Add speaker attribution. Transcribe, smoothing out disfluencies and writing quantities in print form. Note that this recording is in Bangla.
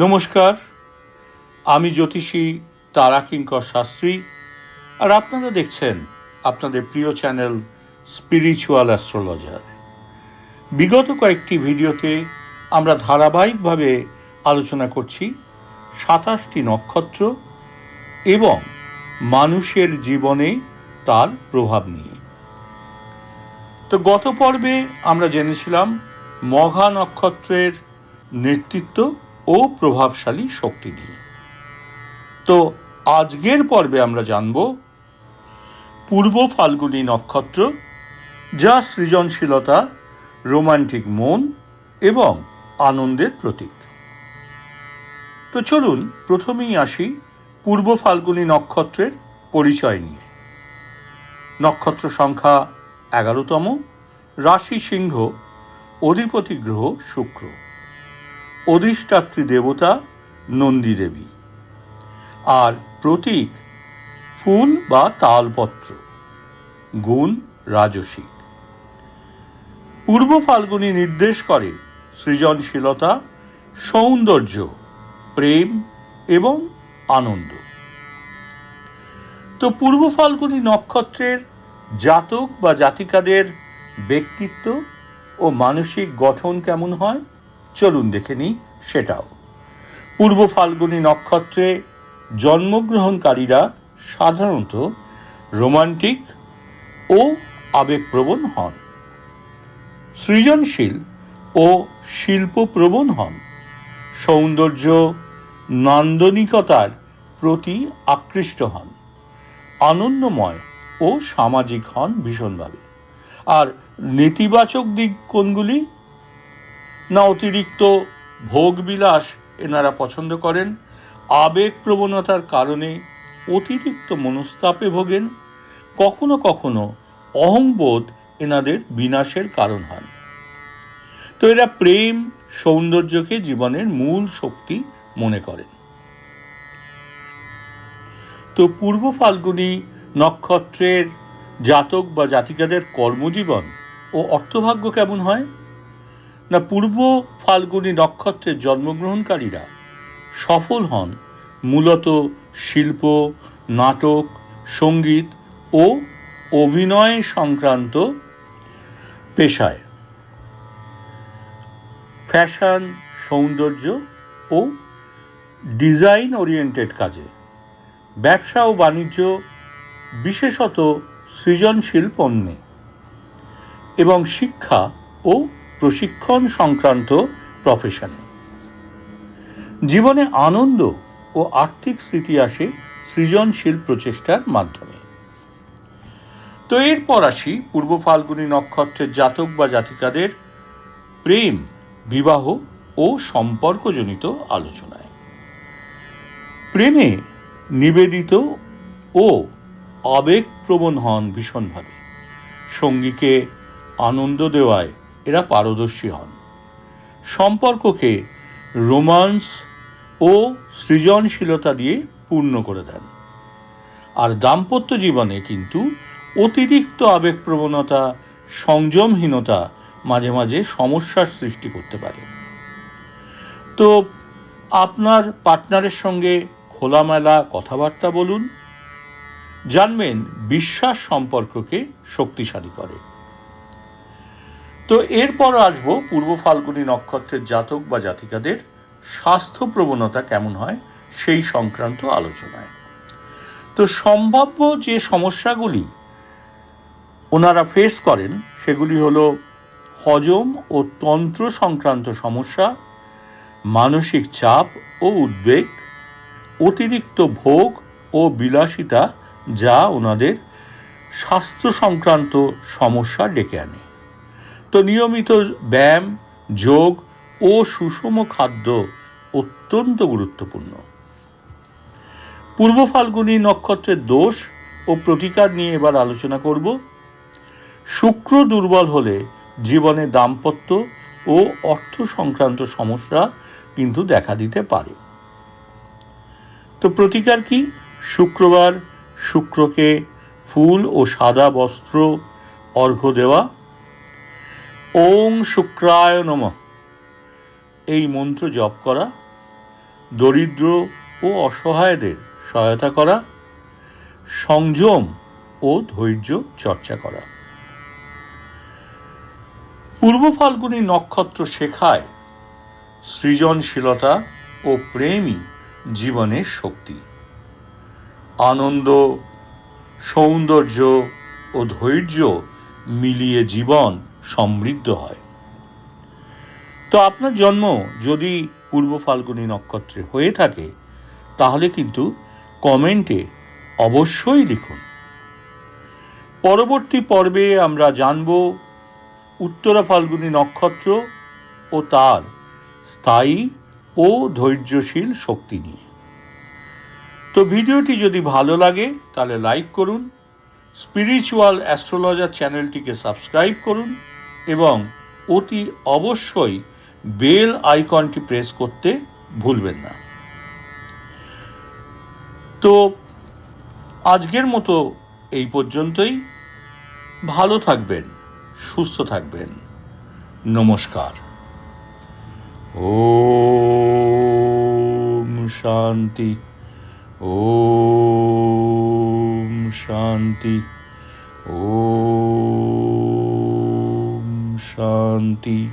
Speaker 1: নমস্কার, আমি জ্যোতিষী তারাকিঙ্কর শাস্ত্রী, আর আপনারা দেখছেন আপনাদের প্রিয় চ্যানেল স্পিরিচুয়াল অ্যাস্ট্রোলজার। বিগত কয়েকটি ভিডিওতে আমরা ধারাবাহিকভাবে আলোচনা করছি 27টি নক্ষত্র এবং মানুষের জীবনে তার প্রভাব নিয়ে। তো গত পর্বে আমরা জেনেছিলাম মঘা নক্ষত্রের নেতৃত্ব ও প্রভাবশালী শক্তি নিয়ে। তো আজকের পর্বে আমরা জানব পূর্ব ফাল্গুনী নক্ষত্র, যা সৃজনশীলতা, রোমান্টিক মন এবং আনন্দের প্রতীক। তো চলুন প্রথমেই আসি পূর্ব ফাল্গুনী নক্ষত্রের পরিচয় নিয়ে। নক্ষত্র সংখ্যা 11তম, রাশি সিংহ, অধিপতি গ্রহ শুক্র, অধিষ্ঠাত্রী দেবতা নন্দী দেবী, আর প্রতীক ফুল বা তালপত্র, গুণ রাজসিক। পূর্ব ফাল্গুনী নির্দেশ করে সৃজনশীলতা, সৌন্দর্য, প্রেম এবং আনন্দ। তো পূর্ব ফাল্গুনী নক্ষত্রের জাতক বা জাতিকাদের ব্যক্তিত্ব ও মানসিক গঠন কেমন হয় চলুন দেখে নিই সেটাও। পূর্ব ফাল্গুনী নক্ষত্রে জন্মগ্রহণকারীরা সাধারণত রোমান্টিক ও আবেগপ্রবণ হন, সৃজনশীল ও শিল্পপ্রবণ হন, সৌন্দর্য, নান্দনিকতার প্রতি আকৃষ্ট হন, আনন্দময় ও সামাজিক হন ভীষণভাবে। আর নেতিবাচক দিক কোনগুলি? না, অতিরিক্ত ভোগবিলাস এনারা পছন্দ করেন, আবেগপ্রবণতার কারণে অতিরিক্ত মনস্তাপে ভোগেন, কখনো কখনো অহংবোধ এনাদের বিনাশের কারণ হন। তো এরা প্রেম, সৌন্দর্যকে জীবনের মূল শক্তি মনে করেন। তো পূর্ব ফাল্গুনী নক্ষত্রের জাতক বা জাতিকাদের কর্মজীবন ও অর্থভাগ্য কেমন হয়? না, পূর্ব ফাল্গুনী নক্ষত্রের জন্মগ্রহণকারীরা সফল হন মূলত শিল্প, নাটক, সঙ্গীত ও অভিনয় সংক্রান্ত পেশায়, ফ্যাশন, সৌন্দর্য ও ডিজাইন ওরিয়েন্টেড কাজে, ব্যবসা ও বাণিজ্য, বিশেষত সৃজনশীল পণ্যে, এবং শিক্ষা ও প্রশিক্ষণ সংক্রান্ত প্রফেশনে। জীবনে আনন্দ ও আর্থিক স্থিতি আসে সৃজনশীল প্রচেষ্টার মাধ্যমে। তো এরপর আসি পূর্ব ফাল্গুনী নক্ষত্রের জাতক বা জাতিকাদের প্রেম, বিবাহ ও সম্পর্কজনিত আলোচনায়। প্রেমে নিবেদিত ও আবেগপ্রবণ হন ভীষণভাবে, সঙ্গীকে আনন্দ দেওয়ায় এরা পারদর্শী হন, সম্পর্ককে রোমান্স ও সৃজনশীলতা দিয়ে পূর্ণ করে দেন। আর দাম্পত্য জীবনে কিন্তু অতিরিক্ত আবেগপ্রবণতা, সংযমহীনতা মাঝে মাঝে সমস্যার সৃষ্টি করতে পারে। তো আপনার পার্টনারের সঙ্গে খোলামেলা কথাবার্তা বলুন, জানবেন বিশ্বাস সম্পর্ককে শক্তিশালী করে। তো এরপর আসবো পূর্ব ফাল্গুনী নক্ষত্রের জাতক বা জাতিকাদের স্বাস্থ্য প্রবণতা কেমন হয় সেই সংক্রান্ত আলোচনায়। তো সম্ভাব্য যে সমস্যাগুলি ওনারা ফেস করেন সেগুলি হলো হজম ও তন্ত্র সংক্রান্ত সমস্যা, মানসিক চাপ ও উদ্বেগ, অতিরিক্ত ভোগ ও বিলাসিতা, যা ওনাদের স্বাস্থ্য সংক্রান্ত সমস্যা ডেকে আনে। তো নিয়মিত ব্যায়াম, যোগ ও সুষম খাদ্য অত্যন্ত গুরুত্বপূর্ণ। পূর্ব ফাল্গুনী নক্ষত্রের দোষ ও প্রতিকার নিয়ে এবার আলোচনা করব। শুক্র দুর্বল হলে জীবনে দাম্পত্য ও অর্থ সংক্রান্ত সমস্যা কিন্তু দেখা দিতে পারে। তো প্রতিকার কি? শুক্রবার শুক্রকে ফুল ও সাদা বস্ত্র অর্ঘ্য দেওয়া, ওং শুক্রায় নমঃ এই মন্ত্র জপ করা, দরিদ্র ও অসহায়দের সহায়তা করা, সংযম ও ধৈর্য চর্চা করা। পূর্ব ফাল্গুনী নক্ষত্র শেখায় সৃজনশীলতা ও প্রেমই জীবনের শক্তি। আনন্দ, সৌন্দর্য ও ধৈর্য মিলিয়ে জীবন সমৃদ্ধ হয়। তো আপনার জন্ম যদি পূর্ব ফাল্গুনী নক্ষত্রে হয়ে থাকে তাহলে কিন্তু কমেন্টে অবশ্যই লিখুন। পরবর্তী পর্বে আমরা জানব উত্তরা ফাল্গুনী নক্ষত্র ও তার স্থায়ী ও ধৈর্যশীল শক্তি নিয়ে। তো ভিডিওটি যদি ভালো লাগে তাহলে লাইক করুন, স্পিরিচুয়াল অ্যাস্ট্রোলজার চ্যানেলটিকে সাবস্ক্রাইব করুন এবং অতি অবশ্যই বেল আইকনটি প্রেস করতে ভুলবেন না। তো আজকের মতো এই পর্যন্তই। ভালো থাকবেন, সুস্থ থাকবেন। নমস্কার। ওম শান্তি, ওম শান্তি, ওম শান্তি।